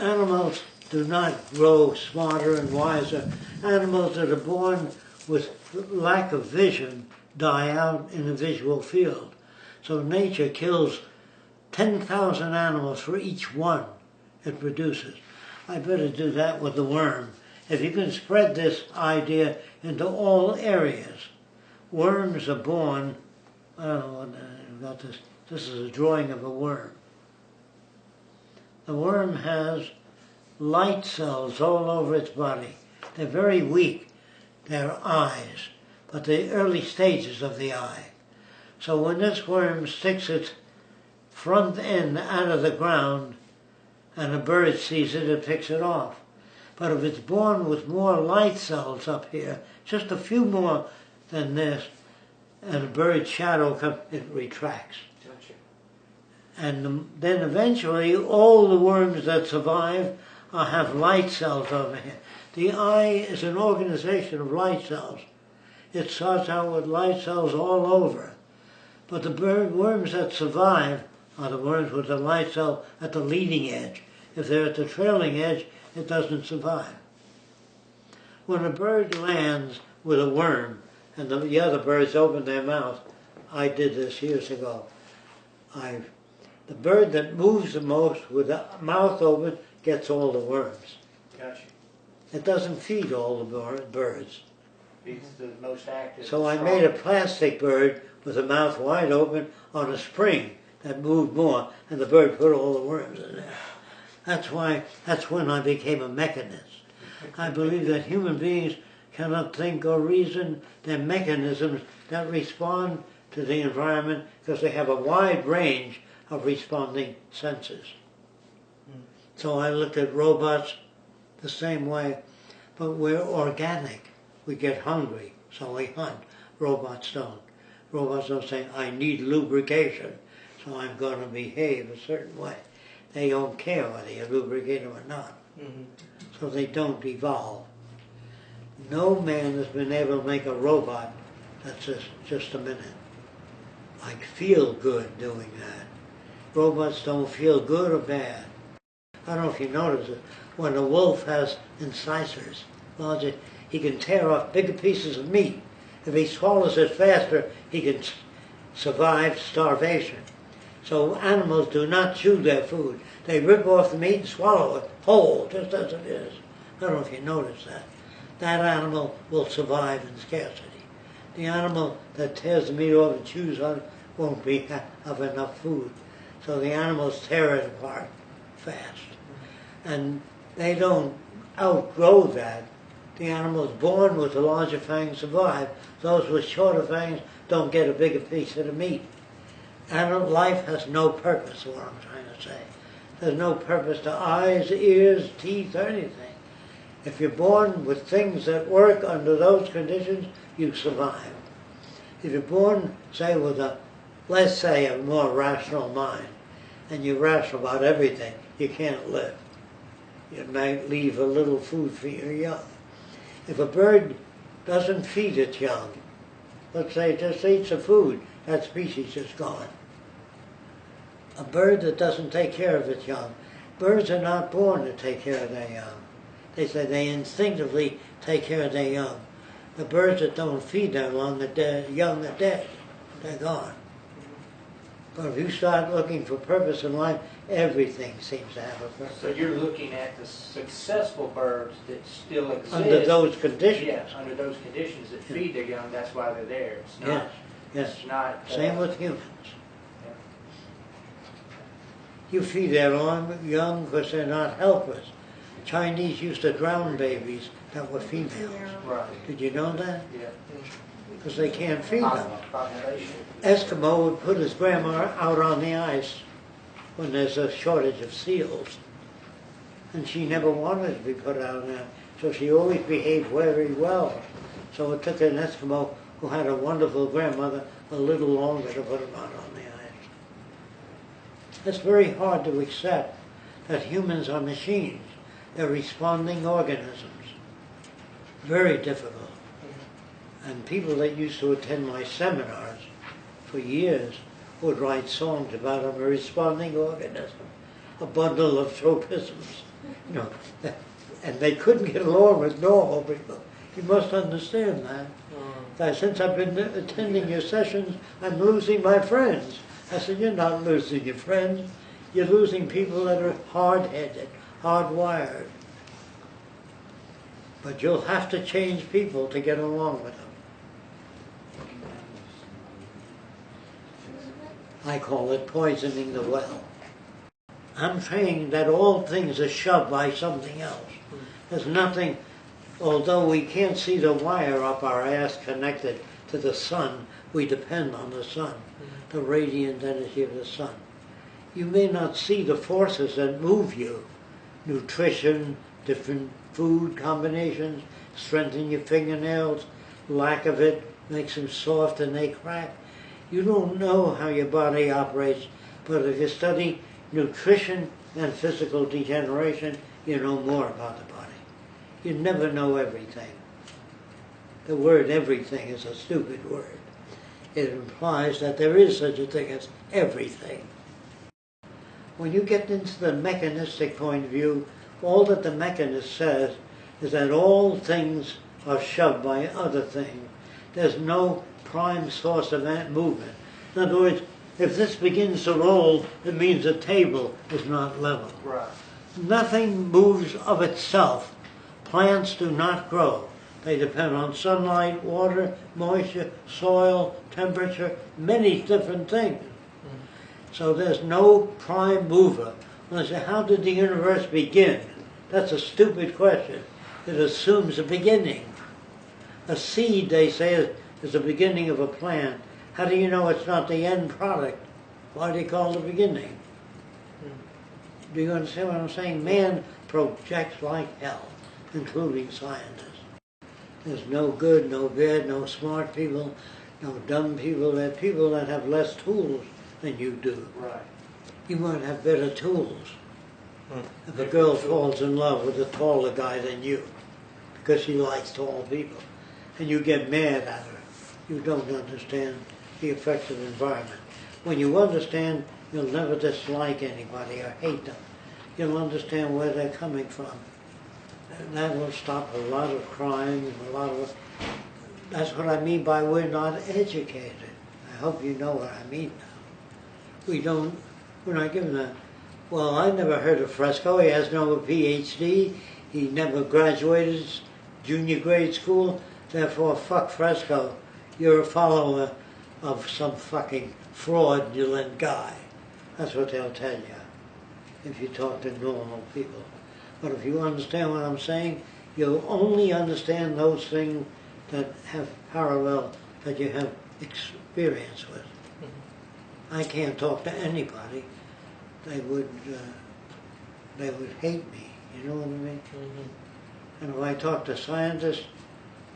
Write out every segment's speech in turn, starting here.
Animals do not grow smarter and wiser. Animals that are born with lack of vision die out in the visual field. So nature kills 10,000 animals for each one it produces. I better do that with the worm. If you can spread this idea into all areas, worms are born, I don't know what I've got this. This is a drawing of a worm. The worm has light cells all over its body. They're very weak. They're eyes, but the early stages of the eye. So when this worm sticks its front end out of the ground and a bird sees it, it picks it off. But if it's born with more light cells up here, just a few more than this, and a bird's shadow comes, it retracts. Gotcha. And then eventually all the worms that survive have light cells over here. The eye is an organization of light cells. It starts out with light cells all over. But the worms that survive are the worms with the light cell at the leading edge. If they're at the trailing edge, it doesn't survive. When a bird lands with a worm and the other birds open their mouth, I did this years ago. The bird that moves the most with the mouth open gets all the worms. Gotcha. It doesn't feed all the birds. Feeds the most active. So I made a plastic bird with the mouth wide open on a spring that moved more, and the bird put all the worms in there. That's when I became a mechanist. I believe that human beings cannot think or reason. They're mechanisms that respond to the environment because they have a wide range of responding senses. So I looked at robots the same way, but we're organic. We get hungry, so we hunt. Robots don't. Robots don't say, I need lubrication, so I'm going to behave a certain way. They don't care whether you lubricate them or not. Mm-hmm. So they don't evolve. No man has been able to make a robot that's just a minute. Like feel good doing that. Robots don't feel good or bad. I don't know if you notice it. When a wolf has incisors, he can tear off bigger pieces of meat. If he swallows it faster, he can survive starvation. So animals do not chew their food. They rip off the meat and swallow it whole, just as it is. I don't know if you notice that. That animal will survive in scarcity. The animal that tears the meat off and chews on it won't have enough food. So the animals tear it apart fast. And they don't outgrow that. The animals born with the larger fangs survive. Those with shorter fangs don't get a bigger piece of the meat. Animal life has no purpose, is what I'm trying to say. There's no purpose to eyes, ears, teeth, or anything. If you're born with things that work under those conditions, you survive. If you're born, say, with let's say, a more rational mind, and you're rational about everything, you can't live. You might leave a little food for your young. If a bird doesn't feed its young, let's say it just eats the food, that species is gone. A bird that doesn't take care of its young, birds are not born to take care of their young. They say they instinctively take care of their young. The birds that don't feed their young are dead. They're gone. But if you start looking for purpose in life, everything seems to have a purpose. So you're looking at the successful birds that still exist. Under those conditions. Yes, under those conditions that feed their young, that's why they're there. It's not, yes. It's not, Same with humans. Yeah. You feed their young because they're not helpless. Chinese used to drown babies that were females. Right. Did you know that? Yeah. Because they can't feed them. Population. Eskimo would put his grandma out on the ice when there's a shortage of seals. And she never wanted to be put out there, so she always behaved very well. So it took an Eskimo who had a wonderful grandmother a little longer to put him out on the ice. It's very hard to accept that humans are machines. They're responding organisms. Very difficult. And people that used to attend my seminars for years would write songs about a responding organism, a bundle of tropisms. You know, and they couldn't get along with normal people. You must understand that. Since I've been attending your sessions, I'm losing my friends. I said, you're not losing your friends. You're losing people that are hard-headed, hard-wired. But you'll have to change people to get along with them. I call it poisoning the well. I'm saying that all things are shoved by something else. There's nothing, although we can't see the wire up our ass connected to the sun, we depend on the sun, the radiant energy of the sun. You may not see the forces that move you. Nutrition, different food combinations, strengthen your fingernails, lack of it makes them soft and they crack. You don't know how your body operates, but if you study nutrition and physical degeneration, you know more about the body. You never know everything. The word everything is a stupid word. It implies that there is such a thing as everything. When you get into the mechanistic point of view, all that the mechanist says is that all things are shoved by other things. There's no prime source of movement. In other words, if this begins to roll, it means the table is not level. Right. Nothing moves of itself. Plants do not grow. They depend on sunlight, water, moisture, soil, temperature, many different things. So there's no prime mover. When I say, how did the universe begin? That's a stupid question. It assumes a beginning. A seed, they say, is the beginning of a plant. How do you know it's not the end product? Why do you call it the beginning? Do you understand what I'm saying? Man projects like hell, including scientists. There's no good, no bad, no smart people, no dumb people. There are people that have less tools than you do. Right. You might have better tools. If a girl falls in love with a taller guy than you, because she likes tall people, and you get mad at her, you don't understand the effects of the environment. When you understand, you'll never dislike anybody or hate them. You'll understand where they're coming from. And that will stop a lot of crime and a lot of... That's what I mean by we're not educated. I hope you know what I mean now. We're not given that. Well, I never heard of Fresco. He has no PhD. He never graduated junior grade school. Therefore, fuck Fresco. You're a follower of some fucking fraudulent guy. That's what they'll tell you if you talk to normal people. But if you understand what I'm saying, you'll only understand those things that have parallel, that you have experience with. I can't talk to anybody. They would hate me. You know what I mean? And if I talk to scientists,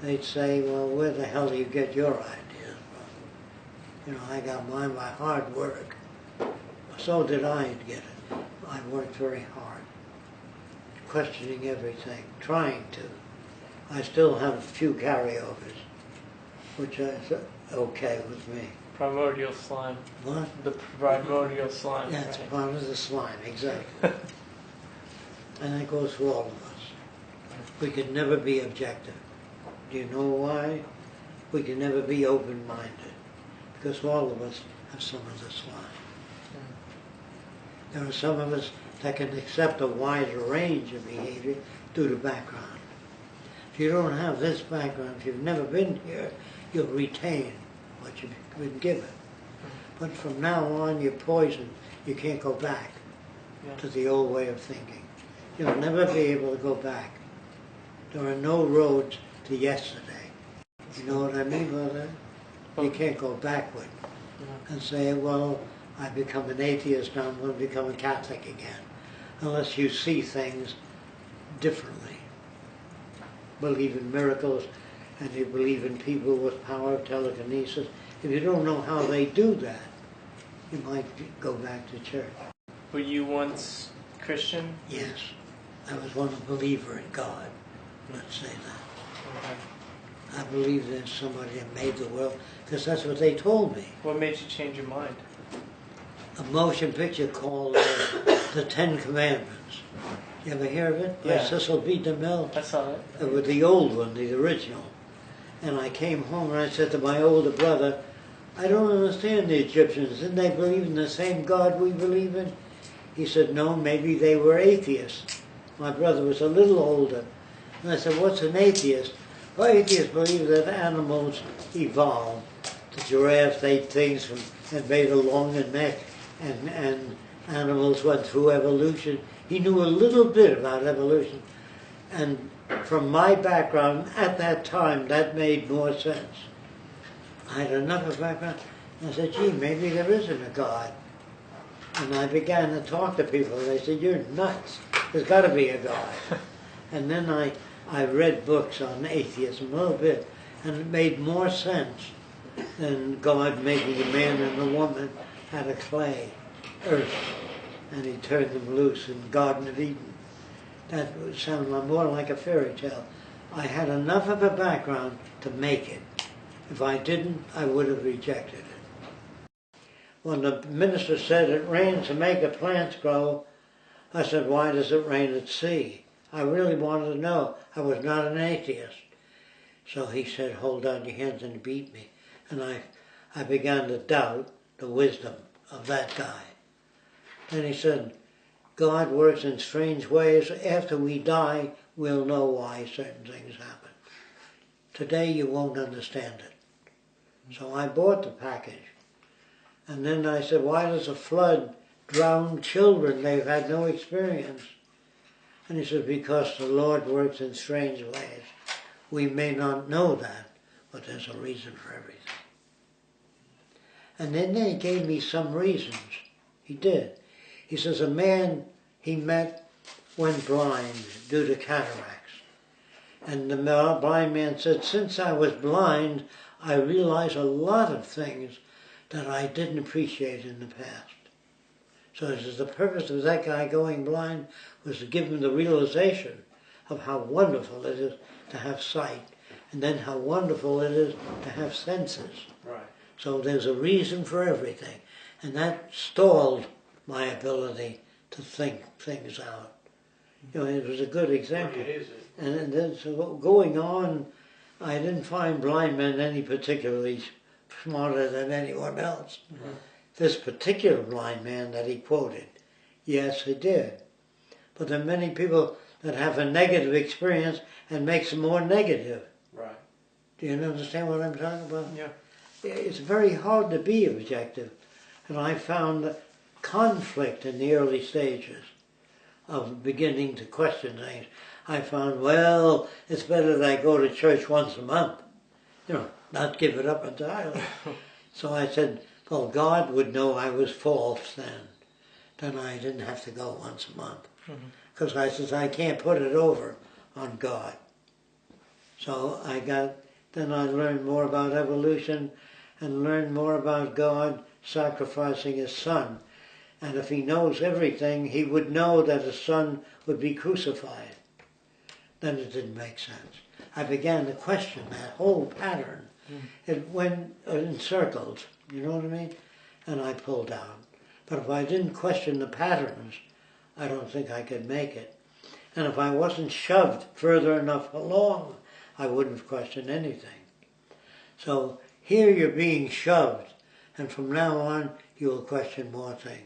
they'd say, well, where the hell do you get your ideas from? You know, I got mine by hard work. So did I get it. I worked very hard, questioning everything, trying to. I still have a few carryovers, which is okay with me. Primordial slime. What? The primordial slime. That's right? part of the slime, exactly. And that goes for all of us. We can never be objective. Do you know why? We can never be open-minded. Because all of us have some of the slime. There are some of us that can accept a wider range of behavior due to background. If you don't have this background, if you've never been here, you'll retain what you've been given. But from now on, you're poisoned. You can't go back to the old way of thinking. You'll never be able to go back. There are no roads to yesterday. You know what I mean by that? You can't go backward and say, well, I become an atheist, now I'm going to become a Catholic again. Unless you see things differently. Believe in miracles, and you believe in people with power of telekinesis. If you don't know how they do that, you might go back to church. Were you once Christian? Yes. I was once a believer in God. Let's say that. Okay. I believe there's somebody that made the world, because that's what they told me. What made you change your mind? A motion picture called The Ten Commandments. You ever hear of it? By Yeah. Cecil B. DeMille. I saw it. With the old one, the original. And I came home and I said to my older brother, I don't understand the Egyptians. Didn't they believe in the same God we believe in? He said, no, maybe they were atheists. My brother was a little older. And I said, what's an atheist? Well, atheists believe that animals evolved. The giraffes ate things and made a longer neck, and animals went through evolution. He knew a little bit about evolution. And from my background at that time, that made more sense. I had enough of background. I said, gee, maybe there isn't a God. And I began to talk to people. They said, you're nuts. There's got to be a God. And then I read books on atheism a little bit, and it made more sense than God making a man and a woman out of clay, earth, and he turned them loose in the Garden of Eden. That would sound more like a fairy tale. I had enough of a background to make it. If I didn't, I would have rejected it. When the minister said it rains to make the plants grow, I said, why does it rain at sea? I really wanted to know. I was not an atheist. So he said, hold out your hands, and he beat me. And I began to doubt the wisdom of that guy. Then he said, God works in strange ways. After we die, we'll know why certain things happen. Today you won't understand it. So I bought the package. And then I said, why does a flood drown children? They've had no experience. And he said, because the Lord works in strange ways. We may not know that, but there's a reason for everything. And then he gave me some reasons. He did. He says a man he met went blind due to cataracts. And the blind man said, since I was blind, I realized a lot of things that I didn't appreciate in the past. So he says the purpose of that guy going blind was to give him the realization of how wonderful it is to have sight, and then how wonderful it is to have senses. Right. So there's a reason for everything. And that stalled my ability to think things out. You know, it was a good example. It is. And then so going on, I didn't find blind men any particularly smarter than anyone else. Mm-hmm. This particular blind man that he quoted, yes, he did. But there are many people that have a negative experience and makes them more negative. Right. Do you understand what I'm talking about? Yeah. It's very hard to be objective. And I found conflict in the early stages of beginning to question things. I found, well, it's better that I go to church once a month. You know, not give it up entirely. So I said, well, God would know I was false then. Then I didn't have to go once a month. Because I said, I can't put it over on God. So then I learned more about evolution and learned more about God sacrificing his son. And if he knows everything, he would know that his son would be crucified. Then it didn't make sense. I began to question that whole pattern. It went in circles, you know what I mean? And I pulled out. But if I didn't question the patterns, I don't think I could make it. And if I wasn't shoved further enough along, I wouldn't have questioned anything. So here you're being shoved, and from now on, you will question more things.